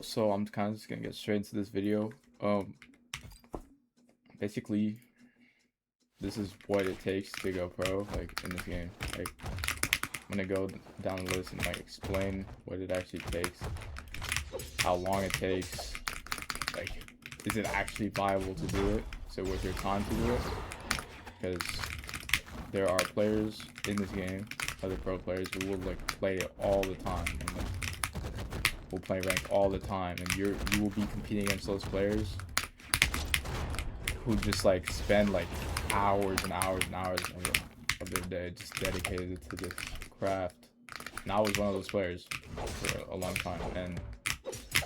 So I'm kind of just gonna get straight into this video. Basically, this is what it takes to go pro, like in this game. Like, I'm gonna go down the list and like explain what it actually takes, how long it takes, like, is it actually viable to do it? Is it worth your time to do it? Because there are players in this game, other pro players who will like play it all the time and like will play rank all the time, and you will be competing against those players who just like spend like hours and hours and hours of their day just dedicated to this craft. And I was one of those players for a long time, and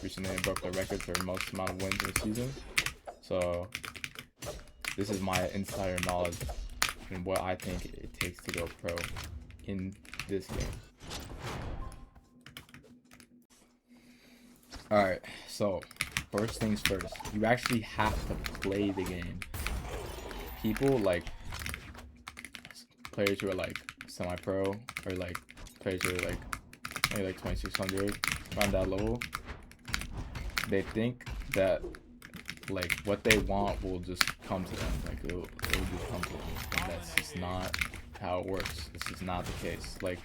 recently I broke the record for most amount of wins in a season. So this is my insider knowledge and what I think it takes to go pro in this game. Alright, so first things first, you actually have to play the game. People like players who are like semi-pro or like players who are like maybe like 2600 around that level, they think that like what they want will just come to them, like it'll just come to them, and that's just not how it works. This is not the case. Like,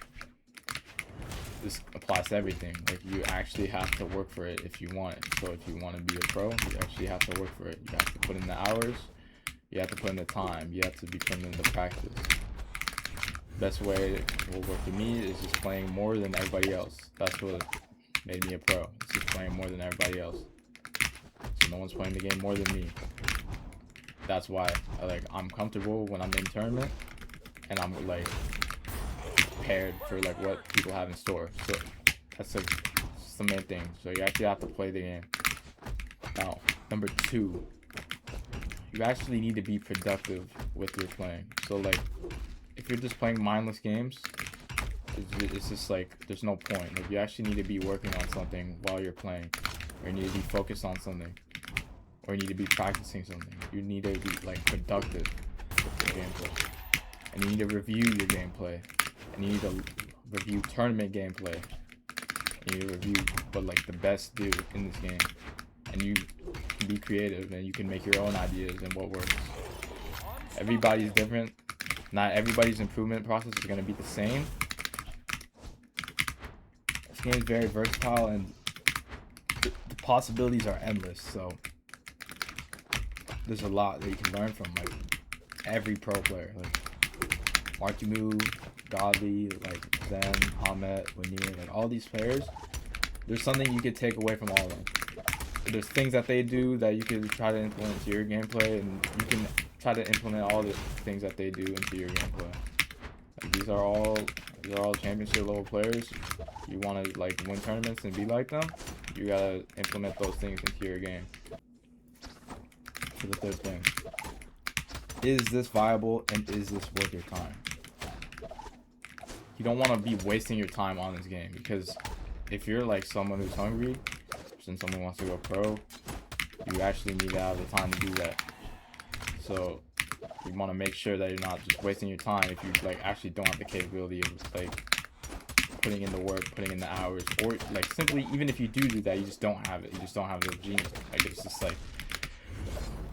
this applies to everything. Like, you actually have to work for it if you want it. So if you want to be a pro, you actually have to work for it. You have to put in the hours, you have to put in the time, you have to be putting in the practice. Best way it will work for me is just playing more than everybody else. That's what made me a pro. It's just playing more than everybody else. So no one's playing the game more than me. That's why I'm comfortable when I'm in tournament, and I'm like prepared for like what people have in store. So that's the main thing. So you actually have to play the game. Now, number two, you actually need to be productive with your playing. So like, if you're just playing mindless games, it's just like there's no point. Like, you actually need to be working on something while you're playing, or you need to be focused on something, or you need to be practicing something. You need to be like productive with your gameplay, and you need to review your gameplay, and you need to review tournament gameplay, and you need to review what like the best do in this game, and you can be creative and you can make your own ideas and what works. Everybody's different. Not everybody's improvement process is going to be the same. This game is very versatile, and the possibilities are endless. So there's a lot that you can learn from like every pro player, like Martimu, Godly, like Zen, Hamet, Lanier, like all these players. There's something you could take away from all of them. There's things that they do that you can try to implement into your gameplay, and you can try to implement all the things that they do into your gameplay. Like, these are all championship level players. You want to like win tournaments and be like them, you gotta implement those things into your game. For the third thing, is this viable and is this worth your time? You don't want to be wasting your time on this game, because if you're like someone who's hungry and someone wants to go pro, you actually need to have the time to do that. So you want to make sure that you're not just wasting your time if you like actually don't have the capability of like putting in the work, putting in the hours, or like simply even if you do that, you just don't have it. You just don't have the genius. Like, it's just like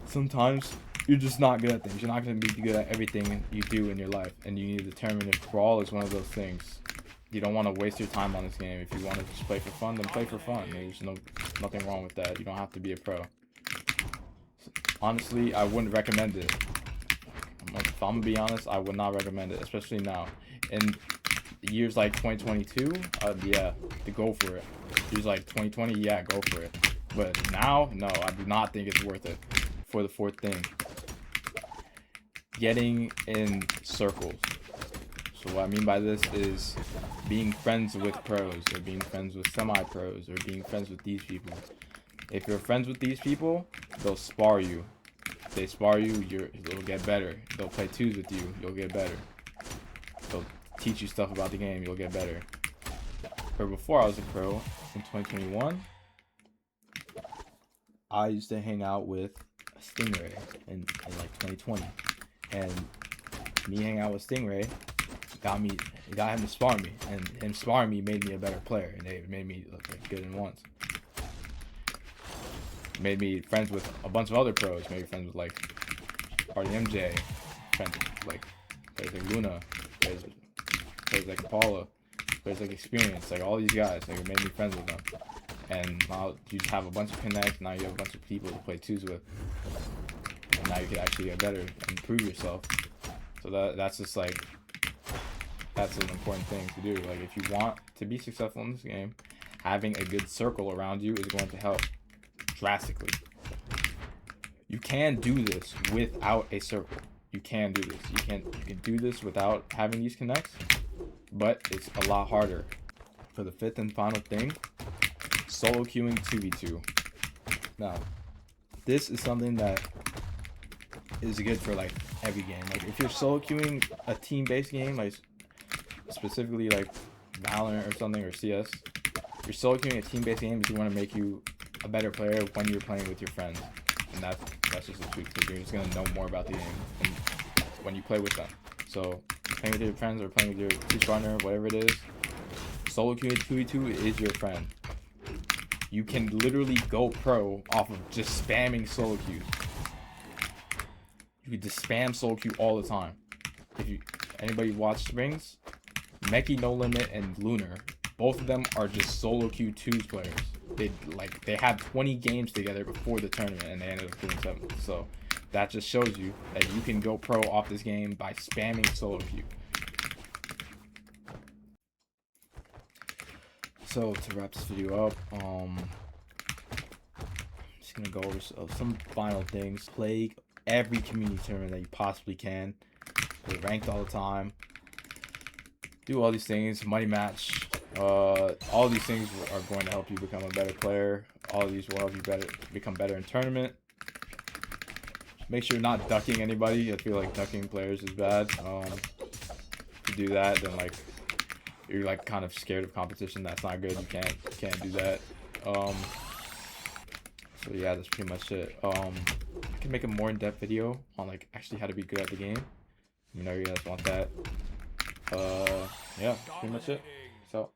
sometimes you're just not good at things. You're not going to be good at everything you do in your life, and you need to determine if Brawl is one of those things. You don't want to waste your time on this game. If you want to just play for fun, then play for fun. There's nothing wrong with that. You don't have to be a pro. Honestly, I wouldn't recommend it. If I'm gonna be honest, I would not recommend it, especially now. In years like 2022, yeah, to go for it. Years like 2020, yeah, go for it. But now, no, I do not think it's worth it. For the fourth thing, getting in circles. So what I mean by this is being friends with pros, or being friends with semi-pros, or being friends with these people. If you're friends with these people, they'll spar you. If they spar you, you'll get better. They'll play twos with you, you'll get better. They'll teach you stuff about the game, you'll get better. But before I was a pro, in 2021, I used to hang out with Stingray in like 2020. And me hanging out with Stingray got him to spar me, and him sparring me made me a better player, and it made me look like good in once. Made me friends with a bunch of other pros. Made me friends with like RDMJ, friends with like players like Luna, players like Impala, players like Experience, like all these guys. Like it made me friends with them. And now you just have a bunch of connects. Now you have a bunch of people to play twos with. And now you can actually get better and improve yourself. So that's just like, that's an important thing to do. Like if you want to be successful in this game, having a good circle around you is going to help drastically. You can do this without a circle. You can do this. You can do this without having these connects, but it's a lot harder. For the fifth and final thing, solo queuing 2v2. Now, this is something that is good for like every game. Like if you're solo queuing a team-based game, like specifically like Valorant or something, or CS, you're solo queuing a team-based game because you want to make you a better player when you're playing with your friends. And that's just the truth, because you're just gonna know more about the game when you play with them. So playing with your friends or playing with your team partner, whatever it is, solo queuing 2v2 is your friend. You can literally go pro off of just spamming solo queues. You can just spam solo queue all the time. If anybody watched Rings, Meki No Limit and Lunar, both of them are just solo queue 2s players. They had 20 games together before the tournament and they ended up doing 7th. So that just shows you that you can go pro off this game by spamming solo queue. So to wrap this video up, I'm just gonna go over some final things. Play every community tournament that you possibly can. Play ranked all the time. Do all these things. Money match. All these things are going to help you become a better player. All of these will help you become better in tournament. Make sure you're not ducking anybody. I feel like ducking players is bad. If you do that, then like you're like kind of scared of competition. That's not good. You can't do that. So yeah, that's pretty much it. I can make a more in-depth video on like actually how to be good at the game. You know, you guys want that. Yeah, pretty much it. So.